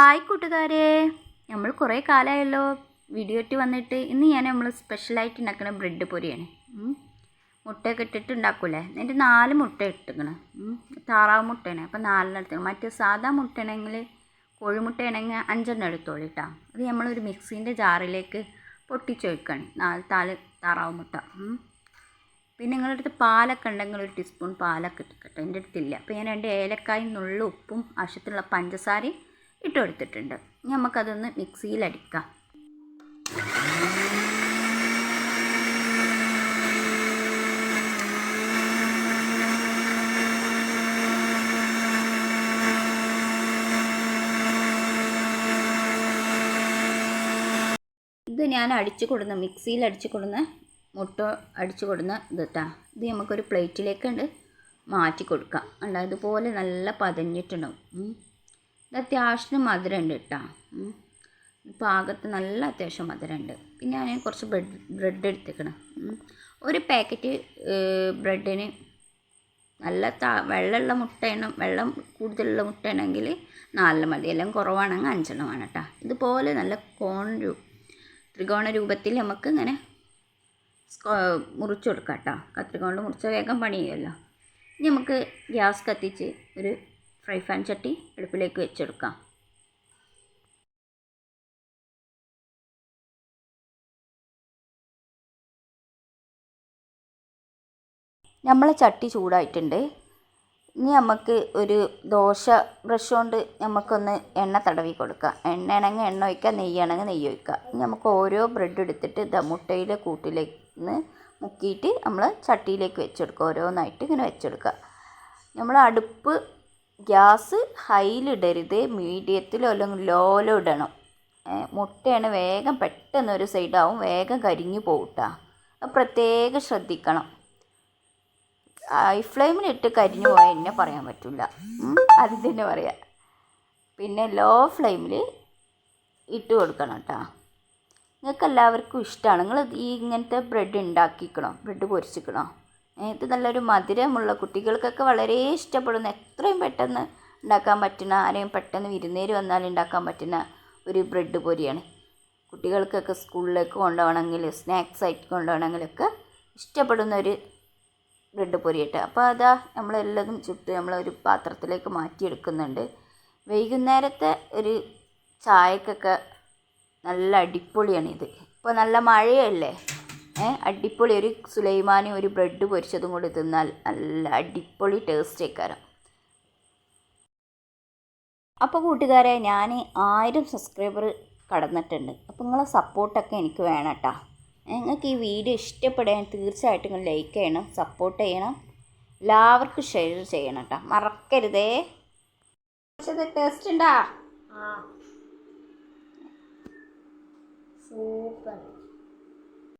Hi കൂട്ടുകാരെ, നമ്മൾ കുറേ കാലമായല്ലോ വീഡിയോ ഇട്ട് വന്നിട്ട്. ഇന്ന് നമ്മൾ സ്പെഷ്യലായിട്ട് ഉണ്ടാക്കുന്ന ബ്രെഡ് പൊരിയാണ്. മുട്ടയൊക്കെ ഇട്ടിട്ട് ഉണ്ടാക്കൂലേ. എന്നിട്ട് 4 മുട്ട ഇട്ടിക്കണം. താറാവ് മുട്ടയാണ്, അപ്പോൾ 4 എടുക്കണം. മറ്റേ സാധാ മുട്ടയാണെങ്കിൽ, കോഴിമുട്ടയാണെങ്കിൽ 5 എടുത്തോളൂ കേട്ടോ. അത് നമ്മളൊരു മിക്സീൻ്റെ ജാറിലേക്ക് പൊട്ടിച്ച് വയ്ക്കണം 4 താറാവ് മുട്ട. പിന്നെ നിങ്ങളുടെ അടുത്ത് പാലൊക്കെ ഉണ്ടെങ്കിൽ 1 ടീസ്പൂൺ പാലൊക്കെ ഇട്ടിക്കട്ടെ. എൻ്റെ അടുത്തില്ല, അപ്പോൾ ഞാൻ 2 ഏലക്കായും നുള്ള ഉപ്പും ആവശ്യത്തിനുള്ള പഞ്ചസാരയും ഇട്ട് കൊടുത്തിട്ടുണ്ട്. നമുക്കതൊന്ന് മിക്സിയിലടിക്കാം. ഇത് ഞാൻ അടിച്ചു കൊടുന്ന മിക്സിയിൽ അടിച്ചു കൊടുന്ന മുട്ട അടിച്ചു കൊടുന്ന ഇതാ. ഇത് നമുക്കൊരു പ്ലേറ്റിലേക്ക് മാറ്റി കൊടുക്കാം. അല്ല, ഇതുപോലെ നല്ല പതഞ്ഞിട്ടുണ്ടാവും. ഇത് അത്യാവശ്യം മധുരമുണ്ട് കേട്ടോ. പാകത്ത് നല്ല അത്യാവശ്യം മധുരമുണ്ട്. പിന്നെ ഞാൻ കുറച്ച് ബ്രെഡ് എടുത്തേക്കണം. ഒരു പാക്കറ്റ് ബ്രെഡിന് നല്ല വെള്ളമുള്ള മുട്ടയാണ്. വെള്ളം കൂടുതലുള്ള മുട്ടയാണെങ്കിൽ 4 മതി, എല്ലാം കുറവാണെങ്കിൽ 5 വേണം കേട്ടോ. ഇതുപോലെ നല്ല ത്രികോണ രൂപത്തിൽ നമുക്ക് ഇങ്ങനെ മുറിച്ച് കൊടുക്കാം കേട്ടോ. കത്രിക കൊണ്ട് മുറിച്ച വേഗം പണി ചെയ്യുമല്ലോ. ഇനി നമുക്ക് ഗ്യാസ് കത്തിച്ച് ഒരു ഫ്രൈ പാൻ ചട്ടി അടുപ്പിലേക്ക് വെച്ചെടുക്കാം. നമ്മളെ ചട്ടി ചൂടായിട്ടുണ്ട്. ഇനി നമുക്ക് ഒരു ദോശ ബ്രഷ് കൊണ്ട് നമുക്കൊന്ന് എണ്ണ തടവി കൊടുക്കാം. എണ്ണ ആണെങ്കിൽ എണ്ണ ഒഴിക്കുക, നെയ്യാണെങ്കിൽ നെയ്യ് ഒഴിക്കുക. ഇനി നമുക്ക് ഓരോ ബ്രെഡ് എടുത്തിട്ട് മുട്ടയിലെ കൂട്ടിലേക്ക് മുക്കിയിട്ട് നമ്മൾ ചട്ടിയിലേക്ക് വെച്ചെടുക്കുക. ഓരോന്നായിട്ട് ഇങ്ങനെ വെച്ചെടുക്കുക. നമ്മൾ അടുപ്പ് ഗ്യാസ് ഹൈയിലിടരുത്, മീഡിയത്തിലോ അല്ലെങ്കിൽ ലോയിലോ ഇടണം. മുട്ടയാണ് വേഗം പെട്ടെന്ന് ഒരു സൈഡാവും, വേഗം കരിഞ്ഞു പോകട്ടാ. അത് പ്രത്യേകം ശ്രദ്ധിക്കണം. ഹൈ ഫ്ലെയിമിലിട്ട് കരിഞ്ഞു പോയാൽ എന്നെ പറയാൻ പറ്റില്ല, അത് തന്നെ പറയാം. പിന്നെ ലോ ഫ്ലെയിമിൽ ഇട്ട് കൊടുക്കണം കേട്ടോ. നിങ്ങൾക്ക് എല്ലാവർക്കും ഇഷ്ടമാണ്. നിങ്ങൾ ഇങ്ങനത്തെ ബ്രെഡ് ഉണ്ടാക്കിക്കണോ, ബ്രെഡ് പൊരിച്ചിക്കണോ. ഇത് നല്ലൊരു മധുരമുള്ള, കുട്ടികൾക്കൊക്കെ വളരെ ഇഷ്ടപ്പെടുന്ന, എത്രയും പെട്ടെന്ന് ഉണ്ടാക്കാൻ പറ്റുന്ന, ആരെയും പെട്ടെന്ന് വിരുന്നേര് വന്നാൽ ഉണ്ടാക്കാൻ പറ്റുന്ന ഒരു ബ്രെഡ് പൊരിയാണ്. കുട്ടികൾക്കൊക്കെ സ്കൂളിലേക്ക് കൊണ്ടുപോകണമെങ്കിൽ, സ്നാക്സ് ആയിട്ട് കൊണ്ടുപോകണമെങ്കിലൊക്കെ ഇഷ്ടപ്പെടുന്ന ഒരു ബ്രെഡ് പൊരിയിട്ട്. അപ്പോൾ അതാ നമ്മളെല്ലതും ചുട്ട് നമ്മളൊരു പാത്രത്തിലേക്ക് മാറ്റിയെടുക്കുന്നുണ്ട്. വൈകുന്നേരത്തെ ഒരു ചായക്കൊക്കെ നല്ല അടിപൊളിയാണിത്. ഇപ്പോൾ നല്ല മഴയല്ലേ, അടിപൊളി ഒരു സുലൈമാനി ഒരു ബ്രെഡ് പൊരിച്ചതും കൂടി തിന്നാൽ നല്ല അടിപൊളി ടേസ്റ്റ് ആയിക്കാരം. അപ്പോൾ കൂട്ടുകാരെ, ഞാൻ 1000 സബ്സ്ക്രൈബർ കടന്നിട്ടുണ്ട്. അപ്പോൾ നിങ്ങളെ സപ്പോർട്ടൊക്കെ എനിക്ക് വേണം കേട്ടോ. നിങ്ങൾക്ക് ഈ വീഡിയോ ഇഷ്ടപ്പെടാൻ തീർച്ചയായിട്ടും നിങ്ങൾ ലൈക്ക് ചെയ്യണം, സപ്പോർട്ട് ചെയ്യണം, എല്ലാവർക്കും ഷെയർ ചെയ്യണം കേട്ടോ, മറക്കരുതേ. ടേസ്റ്റ് ഉണ്ടാ? സൂപ്പർ.